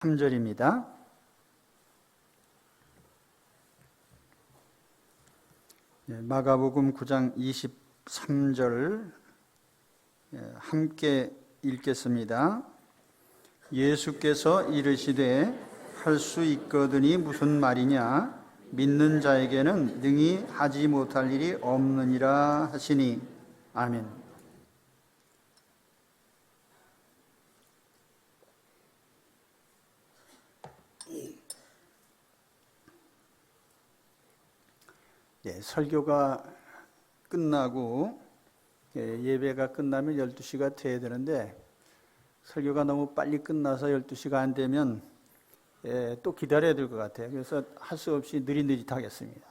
3절입니다. 마가복음 9장 23절 함께 읽겠습니다. 예수께서 이르시되 할 수 있거든이 무슨 말이냐? 믿는 자에게는 능히 하지 못할 일이 없느니라 하시니. 아멘. 설교가 끝나고 예배가 끝나면 12시가 돼야 되는데 설교가 너무 빨리 끝나서 12시가 안 되면 또 기다려야 될 것 같아요. 그래서 할 수 없이 느릿느릿 하겠습니다.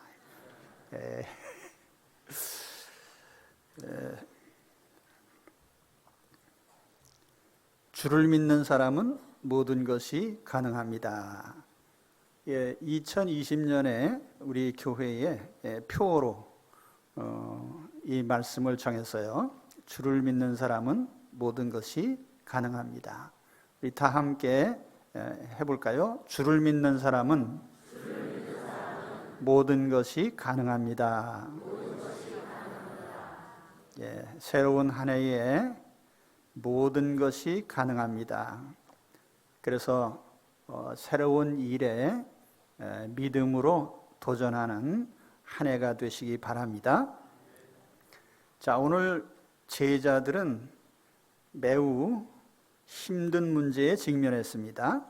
주를 믿는 사람은 모든 것이 가능합니다. 2020년에 우리 교회의 표어로 이 말씀을 정했어요. 주를 믿는 사람은 모든 것이 가능합니다. 우리 다 함께 해볼까요? 주를 믿는 사람은 모든 것이 가능합니다. 새로운 한 해에 모든 것이 가능합니다. 그래서 새로운 일에 믿음으로 도전하는 한 해가 되시기 바랍니다. 자, 오늘 제자들은 매우 힘든 문제에 직면했습니다.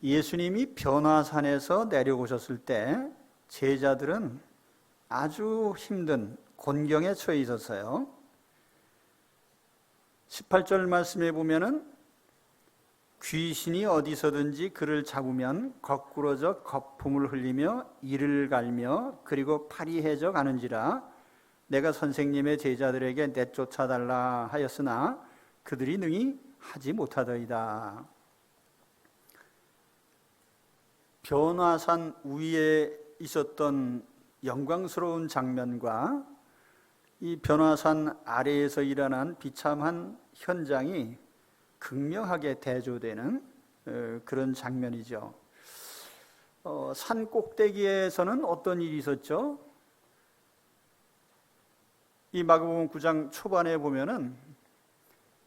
예수님이 변화산에서 내려오셨을 때 제자들은 아주 힘든 곤경에 처해 있었어요. 18절 말씀에 보면은 귀신이 어디서든지 그를 잡으면 거꾸러져 거품을 흘리며 이를 갈며 그리고 파리해져 가는지라 내가 선생님의 제자들에게 내쫓아달라 하였으나 그들이 능히 하지 못하더이다. 변화산 위에 있었던 영광스러운 장면과 이 변화산 아래에서 일어난 비참한 현장이 극명하게 대조되는 그런 장면이죠. 산 꼭대기에서는 어떤 일이 있었죠? 이 마가복음 9장 초반에 보면은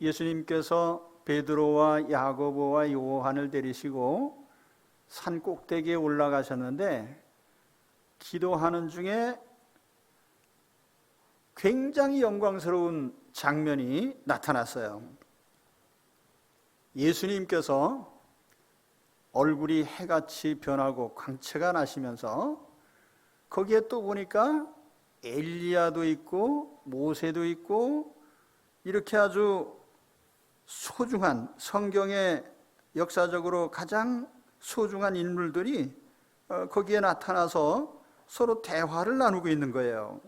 예수님께서 베드로와 야고보와 요한을 데리시고 산 꼭대기에 올라가셨는데 기도하는 중에 굉장히 영광스러운 장면이 나타났어요. 예수님께서 얼굴이 해같이 변하고 광채가 나시면서 거기에 또 보니까 엘리야도 있고 모세도 있고 이렇게 아주 소중한 성경의 역사적으로 가장 소중한 인물들이 거기에 나타나서 서로 대화를 나누고 있는 거예요.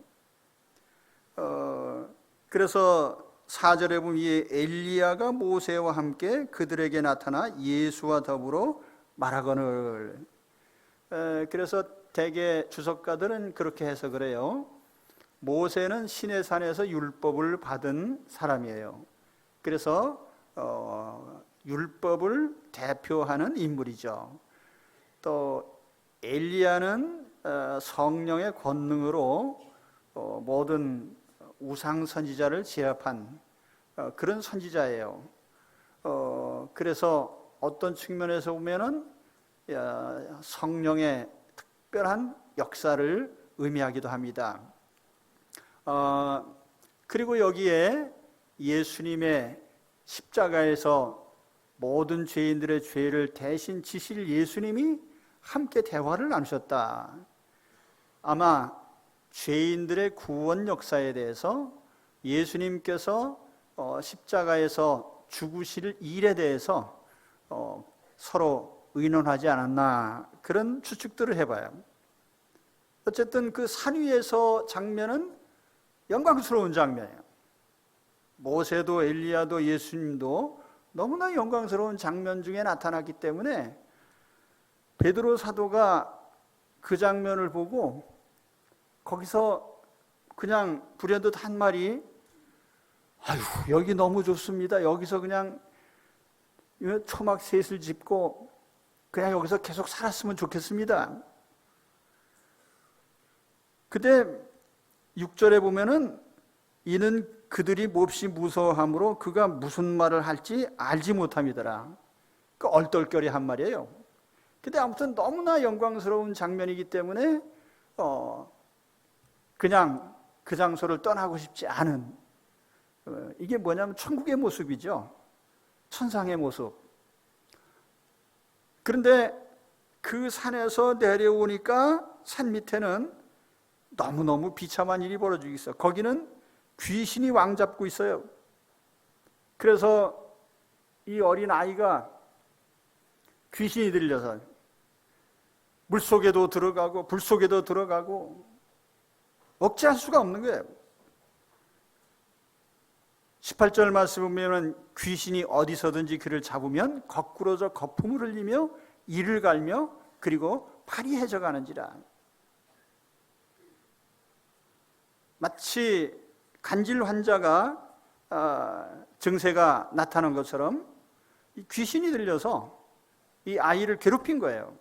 그래서 4절에 보면 이 엘리야가 모세와 함께 그들에게 나타나 예수와 더불어 말하거늘. 그래서 대개 주석가들은 그렇게 해석을 해요. 모세는 시내산에서 율법을 받은 사람이에요. 그래서 율법을 대표하는 인물이죠. 또 엘리야는 성령의 권능으로 모든 우상 선지자를 제압한 그런 선지자예요. 그래서 어떤 측면에서 보면은 성령의 특별한 역사를 의미하기도 합니다. 그리고 여기에 예수님의 십자가에서 모든 죄인들의 죄를 대신 지실 예수님이 함께 대화를 나누셨다. 아마 죄인들의 구원 역사에 대해서 예수님께서 십자가에서 죽으실 일에 대해서 서로 의논하지 않았나 그런 추측들을 해봐요. 어쨌든 그 산 위에서 장면은 영광스러운 장면이에요. 모세도 엘리야도 예수님도 너무나 영광스러운 장면 중에 나타났기 때문에 베드로 사도가 그 장면을 보고 거기서 그냥 불현듯 한 말이 아유 여기 너무 좋습니다. 여기서 그냥 초막 셋을 짚고 그냥 여기서 계속 살았으면 좋겠습니다. 근데 6절에 보면은 이는 그들이 몹시 무서워함으로 그가 무슨 말을 할지 알지 못함이더라. 그 얼떨결에 한 말이에요. 근데 아무튼 너무나 영광스러운 장면이기 때문에 그냥 그 장소를 떠나고 싶지 않은, 이게 뭐냐면 천국의 모습이죠. 천상의 모습. 그런데 그 산에서 내려오니까 산 밑에는 너무너무 비참한 일이 벌어지고 있어요. 거기는 귀신이 왕 잡고 있어요. 그래서 이 어린 아이가 귀신이 들려서 물속에도 들어가고 불속에도 들어가고 억제할 수가 없는 거예요. 18절 말씀을 보면 귀신이 어디서든지 그를 잡으면 거꾸로져 거품을 흘리며 이를 갈며 그리고 팔이 해져가는지라. 마치 간질 환자가 증세가 나타난 것처럼 이 귀신이 들려서 이 아이를 괴롭힌 거예요.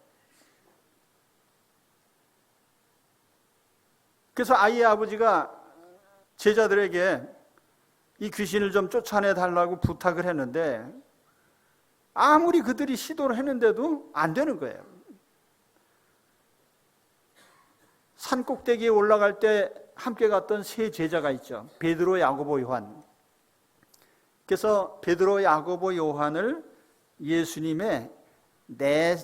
그래서 아이의 아버지가 제자들에게 이 귀신을 좀 쫓아내달라고 부탁을 했는데 아무리 그들이 시도를 했는데도 안 되는 거예요. 산 꼭대기에 올라갈 때 함께 갔던 세 제자가 있죠. 베드로, 야고보, 요한. 그래서 베드로, 야고보, 요한을 예수님의 내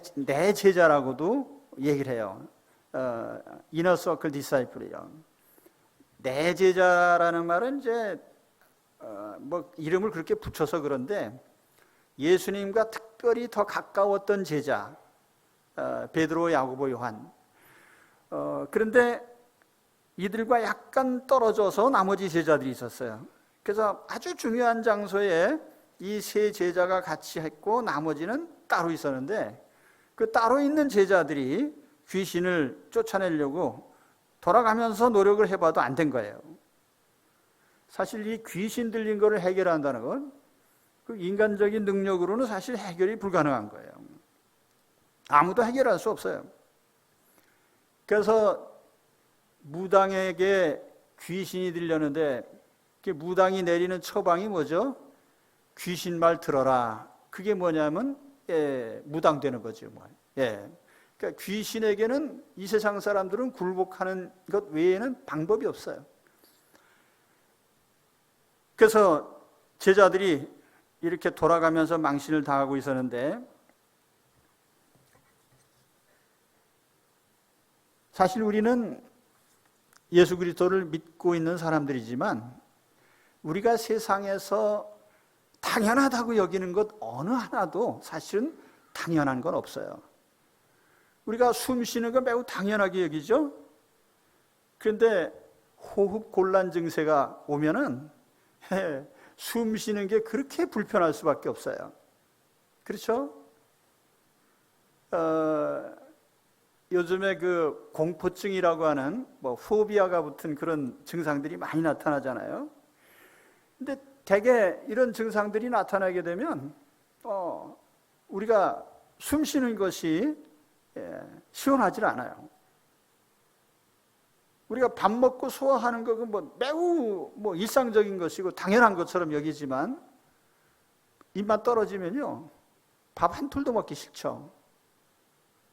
제자라고도 얘기를 해요. 이너 서클 디사이플이요. 내 제자라는 말은 이제 뭐 이름을 그렇게 붙여서 그런데 예수님과 특별히 더 가까웠던 제자, 베드로, 야고보, 요한. 그런데 이들과 약간 떨어져서 나머지 제자들이 있었어요. 그래서 아주 중요한 장소에 이 세 제자가 같이 했고 나머지는 따로 있었는데 그 따로 있는 제자들이 귀신을 쫓아내려고 돌아가면서 노력을 해봐도 안 된 거예요. 사실 이 귀신 들린 거를 해결한다는 건 그 인간적인 능력으로는 사실 해결이 불가능한 거예요. 아무도 해결할 수 없어요. 그래서 무당에게 귀신이 들렸는데 무당이 내리는 처방이 뭐죠? 귀신 말 들어라. 그게 뭐냐면 무당되는 거죠. 그러니까 귀신에게는 이 세상 사람들은 굴복하는 것 외에는 방법이 없어요. 그래서 제자들이 이렇게 돌아가면서 망신을 당하고 있었는데 사실 우리는 예수 그리스도를 믿고 있는 사람들이지만 우리가 세상에서 당연하다고 여기는 것 어느 하나도 사실은 당연한 건 없어요. 우리가 숨 쉬는 거 매우 당연하게 여기죠. 그런데 호흡 곤란 증세가 오면은 숨 쉬는 게 그렇게 불편할 수밖에 없어요. 그렇죠? 요즘에 그 공포증이라고 하는 포비아가 붙은 그런 증상들이 많이 나타나잖아요. 근데 대개 이런 증상들이 나타나게 되면 우리가 숨 쉬는 것이 시원하지 않아요. 우리가 밥 먹고 소화하는 것은 매우 일상적인 것이고 당연한 것처럼 여기지만 입맛 떨어지면요 밥 한 톨도 먹기 싫죠.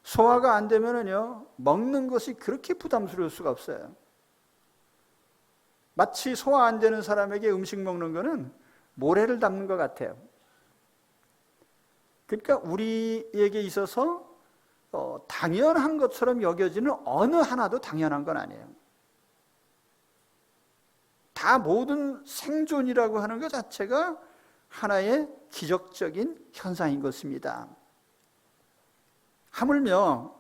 소화가 안 되면은요 먹는 것이 그렇게 부담스러울 수가 없어요. 마치 소화 안 되는 사람에게 음식 먹는 거는 모래를 담는 것 같아요. 그러니까 우리에게 있어서 당연한 것처럼 여겨지는 어느 하나도 당연한 건 아니에요. 다 모든 생존이라고 하는 것 자체가 하나의 기적적인 현상인 것입니다. 하물며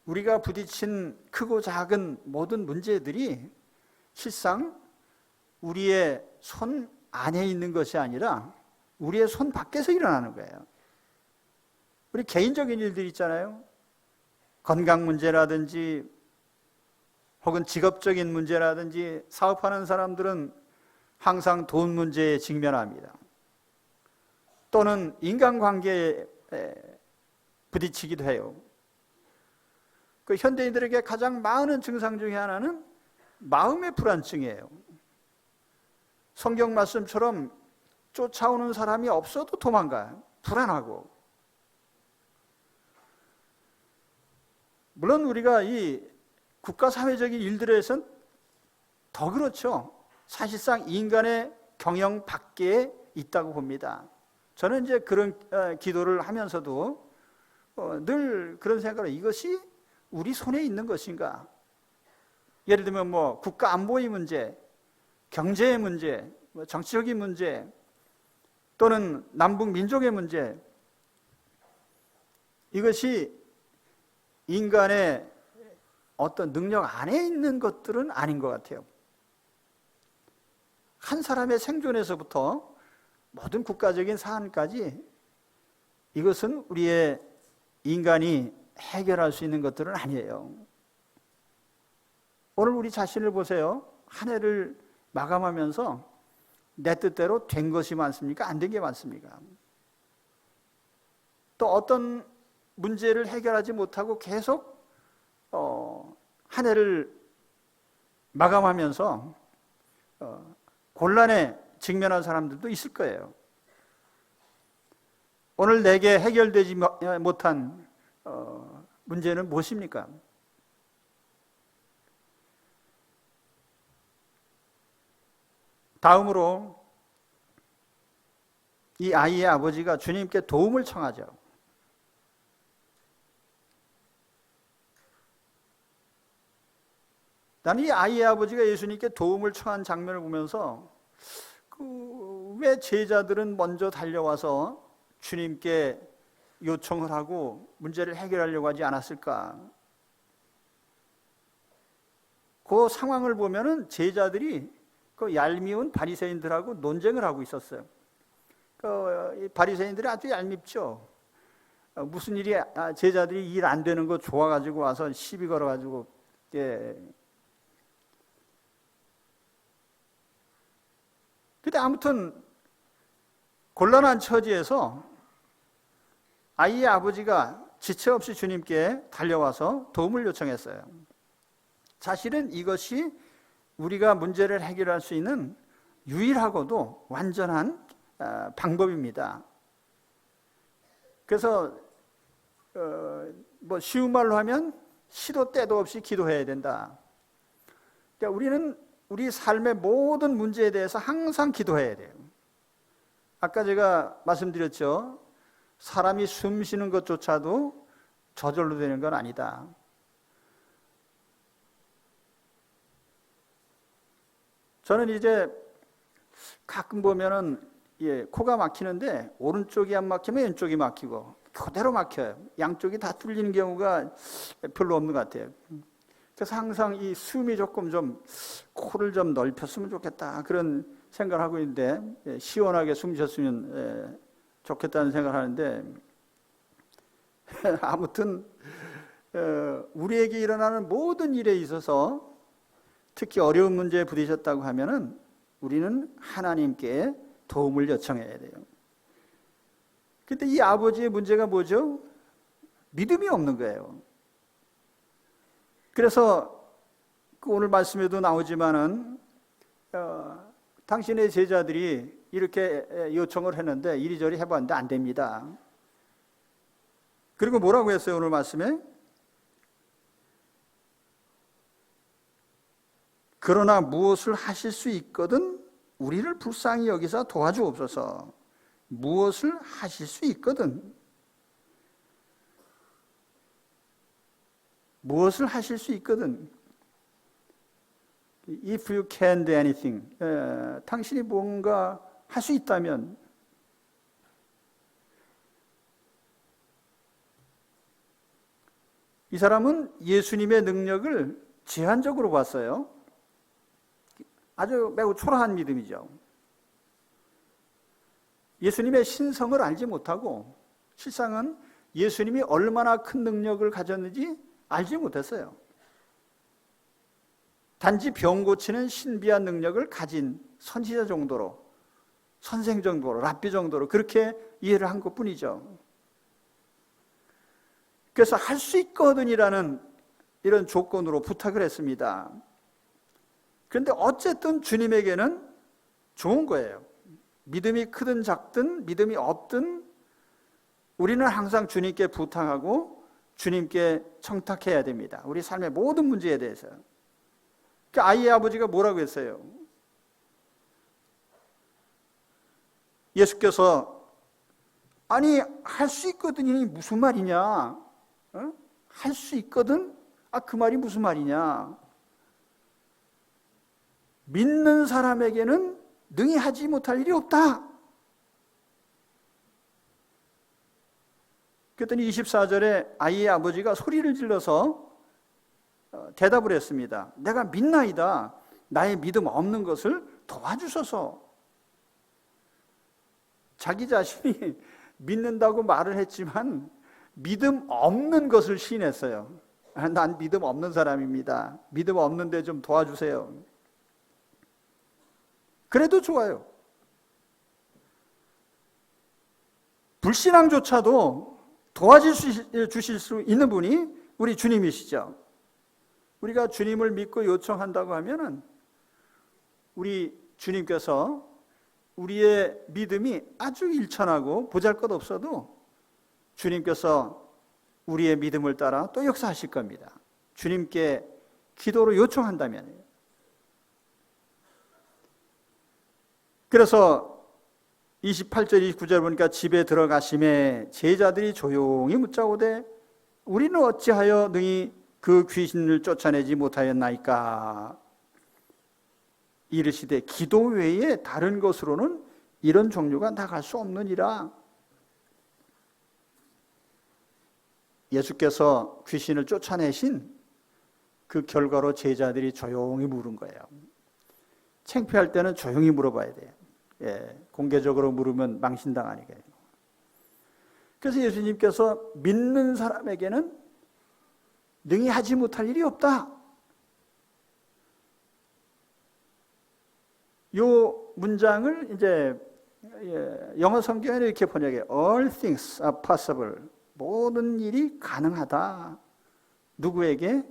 우리가 부딪힌 크고 작은 모든 문제들이 실상 우리의 손 안에 있는 것이 아니라 우리의 손 밖에서 일어나는 거예요. 우리 개인적인 일들 있잖아요. 건강 문제라든지 혹은 직업적인 문제라든지 사업하는 사람들은 항상 돈 문제에 직면합니다. 또는 인간관계에 부딪히기도 해요. 그 현대인들에게 가장 많은 증상 중에 하나는 마음의 불안증이에요. 성경 말씀처럼 쫓아오는 사람이 없어도 도망가요. 불안하고. 물론 우리가 이 국가 사회적인 일들에선 더 그렇죠. 사실상 인간의 경영 밖에 있다고 봅니다. 저는 이제 그런 기도를 하면서도 늘 그런 생각을 해요. 이것이 우리 손에 있는 것인가? 예를 들면 뭐 국가 안보의 문제, 경제의 문제, 정치적인 문제, 또는 남북 민족의 문제, 이것이 인간의 어떤 능력 안에 있는 것들은 아닌 것 같아요. 한 사람의 생존에서부터 모든 국가적인 사안까지 이것은 우리의 인간이 해결할 수 있는 것들은 아니에요. 오늘 우리 자신을 보세요. 한 해를 마감하면서 내 뜻대로 된 것이 많습니까? 안 된 게 많습니까? 또 어떤 문제를 해결하지 못하고 계속 한 해를 마감하면서 곤란에 직면한 사람들도 있을 거예요. 오늘 내게 해결되지 못한 문제는 무엇입니까? 다음으로 이 아이의 아버지가 주님께 도움을 청하죠. 나는 이 아이의 아버지가 예수님께 도움을 청한 장면을 보면서 왜 제자들은 먼저 달려와서 주님께 요청을 하고 문제를 해결하려고 하지 않았을까? 그 상황을 보면은 제자들이 그 얄미운 바리새인들하고 논쟁을 하고 있었어요. 그 바리새인들이 아주 얄밉죠. 무슨 일이 제자들이 일 안 되는 거 좋아가지고 와서 시비 걸어가지고 근데 아무튼 곤란한 처지에서 아이의 아버지가 지체 없이 주님께 달려와서 도움을 요청했어요. 사실은 이것이 우리가 문제를 해결할 수 있는 유일하고도 완전한 방법입니다. 그래서 뭐 쉬운 말로 하면 시도 때도 없이 기도해야 된다. 그러니까 우리는 우리 삶의 모든 문제에 대해서 항상 기도해야 돼요. 아까 제가 말씀드렸죠. 사람이 숨 쉬는 것조차도 저절로 되는 건 아니다. 저는 이제 가끔 보면은 코가 막히는데 오른쪽이 안 막히면 왼쪽이 막히고 그대로 막혀요. 양쪽이 다 뚫리는 경우가 별로 없는 것 같아요. 그래서 항상 이 숨이 조금 좀 코를 좀 넓혔으면 좋겠다 그런 생각을 하고 있는데 시원하게 숨 쉬었으면 좋겠다는 생각을 하는데 아무튼 우리에게 일어나는 모든 일에 있어서 특히 어려운 문제에 부딪혔다고 하면은 우리는 하나님께 도움을 요청해야 돼요. 근데 이 아버지의 문제가 뭐죠? 믿음이 없는 거예요. 그래서 오늘 말씀에도 나오지만은 당신의 제자들이 이렇게 요청을 했는데 이리저리 해봤는데 안 됩니다. 그리고 뭐라고 했어요? 오늘 말씀에 그러나 무엇을 하실 수 있거든 우리를 불쌍히 여기서 도와주옵소서. 무엇을 하실 수 있거든. 무엇을 하실 수 있거든. If you can do anything. 당신이 뭔가 할 수 있다면 이 사람은 예수님의 능력을 제한적으로 봤어요. 아주 매우 초라한 믿음이죠. 예수님의 신성을 알지 못하고 실상은 예수님이 얼마나 큰 능력을 가졌는지 알지 못했어요. 단지 병 고치는 신비한 능력을 가진 선지자 정도로, 선생 정도로, 랍비 정도로 그렇게 이해를 한 것뿐이죠. 그래서 할 수 있거든이라는 이런 조건으로 부탁을 했습니다. 그런데 어쨌든 주님에게는 좋은 거예요. 믿음이 크든 작든 믿음이 없든 우리는 항상 주님께 부탁하고 주님께 청탁해야 됩니다. 우리 삶의 모든 문제에 대해서. 그 아이의 아버지가 뭐라고 했어요? 예수께서 아니 할 수 있거든이 무슨 말이냐? 할 수 있거든? 그 말이 무슨 말이냐? 믿는 사람에게는 능히 하지 못할 일이 없다. 그랬더니 24절에 아이의 아버지가 소리를 질러서 대답을 했습니다. 내가 믿나이다. 나의 믿음 없는 것을 도와주소서. 자기 자신이 믿는다고 말을 했지만 믿음 없는 것을 시인했어요. 난 믿음 없는 사람입니다. 믿음 없는데 좀 도와주세요. 그래도 좋아요. 불신앙조차도 도와주실 수 있는 분이 우리 주님이시죠. 우리가 주님을 믿고 요청한다고 하면은 우리 주님께서 우리의 믿음이 아주 일천하고 보잘것없어도 주님께서 우리의 믿음을 따라 또 역사하실 겁니다. 주님께 기도로 요청한다면요. 그래서 28절, 29절 보니까 집에 들어가심에 제자들이 조용히 묻자오되 우리는 어찌하여 능히 그 귀신을 쫓아내지 못하였나이까? 이르시되 기도 외에 다른 것으로는 이런 종류가 나갈 수 없느니라. 예수께서 귀신을 쫓아내신 그 결과로 제자들이 조용히 물은 거예요. 창피할 때는 조용히 물어봐야 돼요. 공개적으로 물으면 망신당하니까요. 그래서 예수님께서 믿는 사람에게는 능히 하지 못할 일이 없다. 이 문장을 이제 영어 성경에는 이렇게 번역해요. All things are possible. 모든 일이 가능하다. 누구에게?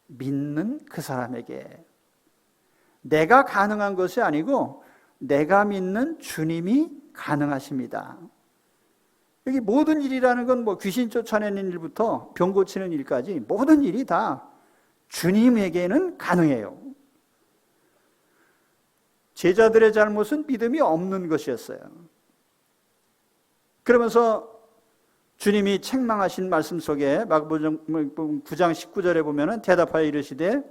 믿는 그 사람에게. 내가 가능한 것이 아니고 내가 믿는 주님이 가능하십니다. 여기 모든 일이라는 건 뭐 귀신 쫓아내는 일부터 병 고치는 일까지 모든 일이 다 주님에게는 가능해요. 제자들의 잘못은 믿음이 없는 것이었어요. 그러면서 주님이 책망하신 말씀 속에 마가복음 9장 19절에 보면은 대답하여 이르시되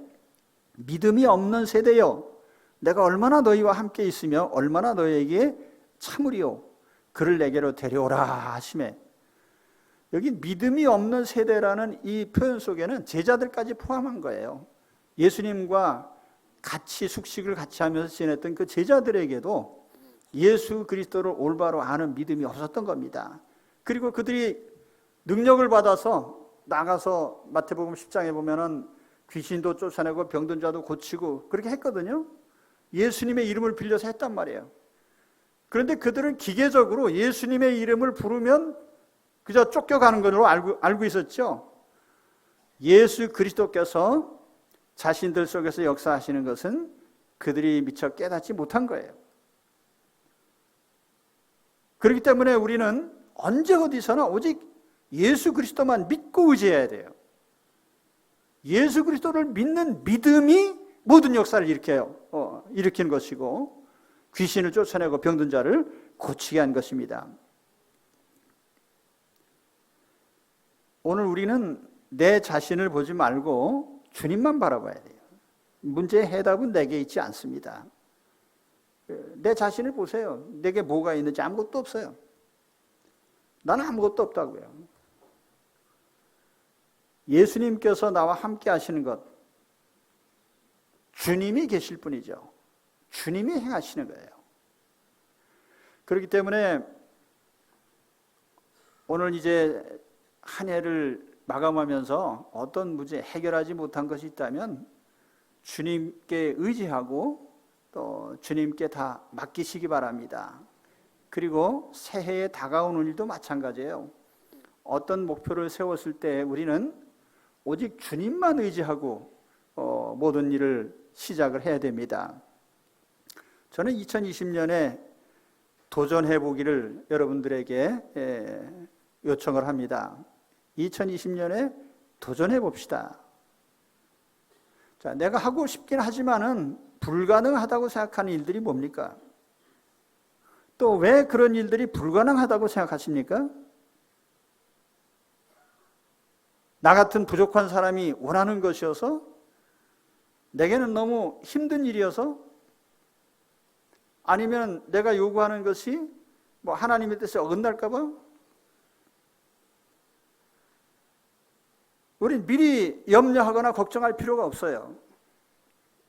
믿음이 없는 세대여 내가 얼마나 너희와 함께 있으며 얼마나 너희에게 참으리요 그를 내게로 데려오라 하시매. 여기 믿음이 없는 세대라는 이 표현 속에는 제자들까지 포함한 거예요. 예수님과 같이 숙식을 같이 하면서 지냈던 그 제자들에게도 예수 그리스도를 올바로 아는 믿음이 없었던 겁니다. 그리고 그들이 능력을 받아서 나가서 마태복음 10장에 보면은 귀신도 쫓아내고 병든 자도 고치고 그렇게 했거든요. 예수님의 이름을 빌려서 했단 말이에요. 그런데 그들은 기계적으로 예수님의 이름을 부르면 그저 쫓겨가는 걸로 알고 있었죠. 예수 그리스도께서 자신들 속에서 역사하시는 것은 그들이 미처 깨닫지 못한 거예요. 그렇기 때문에 우리는 언제 어디서나 오직 예수 그리스도만 믿고 의지해야 돼요. 예수 그리스도를 믿는 믿음이 모든 역사를 일으키는 것이고 귀신을 쫓아내고 병든 자를 고치게 한 것입니다. 오늘 우리는 내 자신을 보지 말고 주님만 바라봐야 돼요. 문제의 해답은 내게 있지 않습니다. 내 자신을 보세요. 내게 뭐가 있는지 아무것도 없어요. 나는 아무것도 없다고요. 예수님께서 나와 함께 하시는 것, 주님이 계실 뿐이죠. 주님이 행하시는 거예요. 그렇기 때문에 오늘 이제 한 해를 마감하면서 어떤 문제 해결하지 못한 것이 있다면 주님께 의지하고 또 주님께 다 맡기시기 바랍니다. 그리고 새해에 다가오는 일도 마찬가지예요. 어떤 목표를 세웠을 때 우리는 오직 주님만 의지하고 모든 일을 시작을 해야 됩니다. 저는 2020년에 도전해 보기를 여러분들에게 요청을 합니다. 2020년에 도전해 봅시다. 자, 내가 하고 싶긴 하지만은 불가능하다고 생각하는 일들이 뭡니까? 또 왜 그런 일들이 불가능하다고 생각하십니까? 나 같은 부족한 사람이 원하는 것이어서? 내게는 너무 힘든 일이어서? 아니면 내가 요구하는 것이 뭐 하나님의 뜻에 어긋날까 봐? 우린 미리 염려하거나 걱정할 필요가 없어요.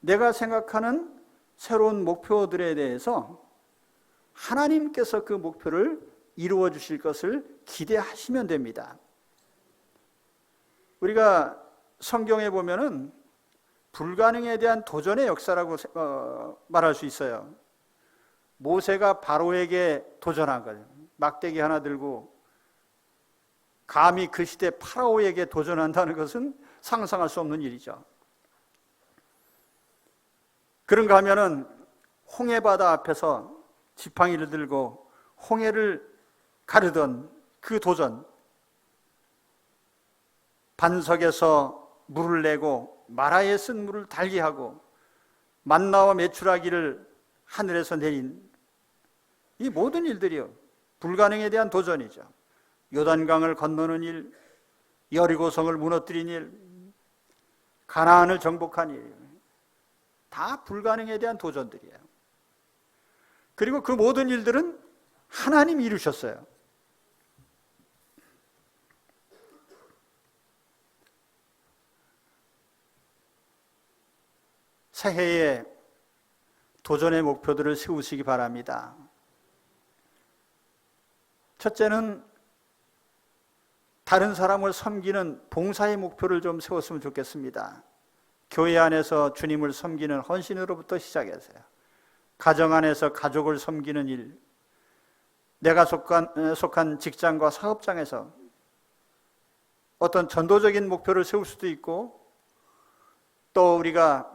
내가 생각하는 새로운 목표들에 대해서 하나님께서 그 목표를 이루어 주실 것을 기대하시면 됩니다. 우리가 성경에 보면은 불가능에 대한 도전의 역사라고 말할 수 있어요. 모세가 바로에게 도전한 거예요. 막대기 하나 들고 감히 그 시대 파라오에게 도전한다는 것은 상상할 수 없는 일이죠. 그런가 하면은 홍해바다 앞에서 지팡이를 들고 홍해를 가르던 그 도전, 반석에서 물을 내고 마라에 쓴 물을 달게 하고 만나와 메추라기를 하늘에서 내린 이 모든 일들이요, 불가능에 대한 도전이죠. 요단강을 건너는 일, 여리고성을 무너뜨린 일, 가나안을 정복한 일, 다 불가능에 대한 도전들이에요. 그리고 그 모든 일들은 하나님이 이루셨어요. 새해에 도전의 목표들을 세우시기 바랍니다. 첫째는 다른 사람을 섬기는 봉사의 목표를 좀 세웠으면 좋겠습니다. 교회 안에서 주님을 섬기는 헌신으로부터 시작해서요. 가정 안에서 가족을 섬기는 일, 내가 속한 직장과 사업장에서 어떤 전도적인 목표를 세울 수도 있고, 또 우리가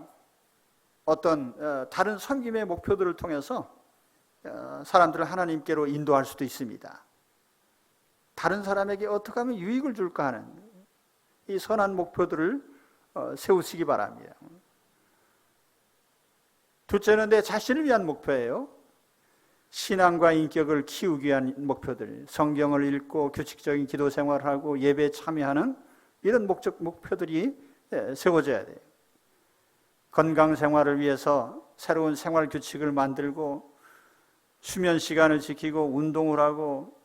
어떤 다른 섬김의 목표들을 통해서 사람들을 하나님께로 인도할 수도 있습니다. 다른 사람에게 어떻게 하면 유익을 줄까 하는 이 선한 목표들을 세우시기 바랍니다. 둘째는 내 자신을 위한 목표예요. 신앙과 인격을 키우기 위한 목표들, 성경을 읽고 규칙적인 기도 생활을 하고 예배에 참여하는 이런 목표들이 세워져야 돼요. 건강 생활을 위해서 새로운 생활 규칙을 만들고 수면 시간을 지키고 운동을 하고,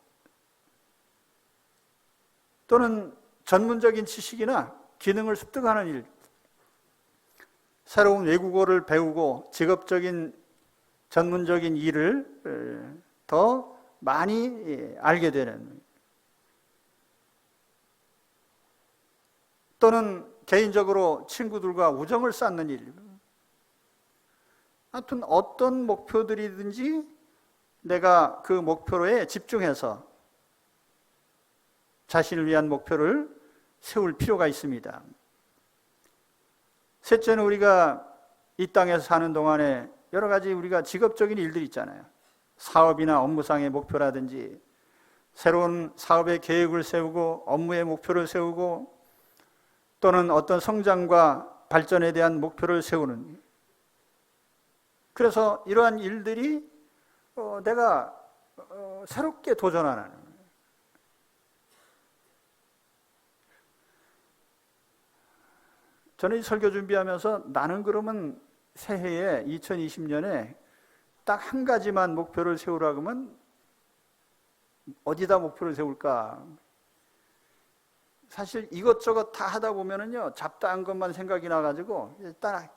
또는 전문적인 지식이나 기능을 습득하는 일, 새로운 외국어를 배우고 직업적인 전문적인 일을 더 많이 알게 되는, 또는 개인적으로 친구들과 우정을 쌓는 일, 하여튼 어떤 목표들이든지 내가 그 목표에 집중해서 자신을 위한 목표를 세울 필요가 있습니다. 셋째는 우리가 이 땅에서 사는 동안에 여러 가지 우리가 직업적인 일들이 있잖아요. 사업이나 업무상의 목표라든지 새로운 사업의 계획을 세우고 업무의 목표를 세우고, 또는 어떤 성장과 발전에 대한 목표를 세우는, 그래서 이러한 일들이 내가 새롭게 도전하는, 저는 이 설교 준비하면서 나는 그러면 새해에 2020년에 딱 한 가지만 목표를 세우라고 하면 어디다 목표를 세울까? 사실 이것저것 다 하다 보면은요, 잡다한 것만 생각이 나가지고 일단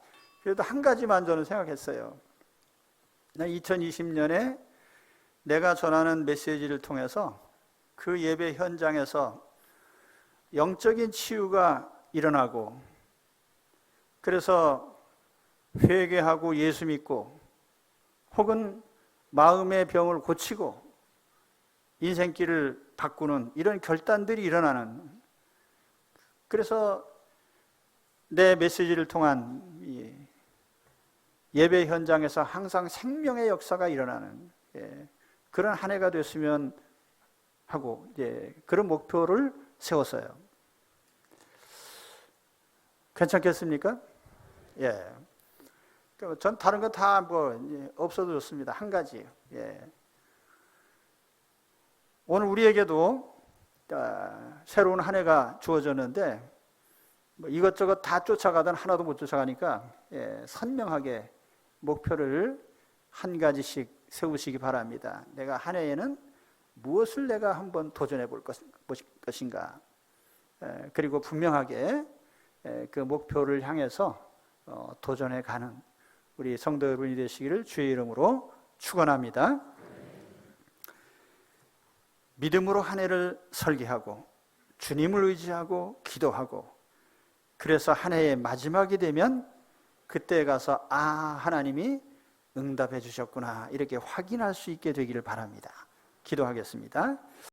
그래도 한 가지만 저는 생각했어요. 2020년에 내가 전하는 메시지를 통해서 그 예배 현장에서 영적인 치유가 일어나고, 그래서 회개하고 예수 믿고 혹은 마음의 병을 고치고 인생길을 바꾸는 이런 결단들이 일어나는, 그래서 내 메시지를 통한 예배 현장에서 항상 생명의 역사가 일어나는 그런 한 해가 됐으면 하고 그런 목표를 세웠어요. 괜찮겠습니까? 예. 전 다른 거 다 없어도 좋습니다. 한 가지. 오늘 우리에게도 새로운 한 해가 주어졌는데 이것저것 다 쫓아가던 하나도 못 쫓아가니까 선명하게 목표를 한 가지씩 세우시기 바랍니다. 내가 한 해에는 무엇을 내가 한번 도전해 볼 것인가. 그리고 분명하게 그 목표를 향해서 도전해 가는 우리 성도 여러분이 되시기를 주의 이름으로 축원합니다. 믿음으로 한 해를 설계하고 주님을 의지하고 기도하고, 그래서 한 해의 마지막이 되면 그때 가서 하나님이 응답해 주셨구나 이렇게 확인할 수 있게 되기를 바랍니다. 기도하겠습니다.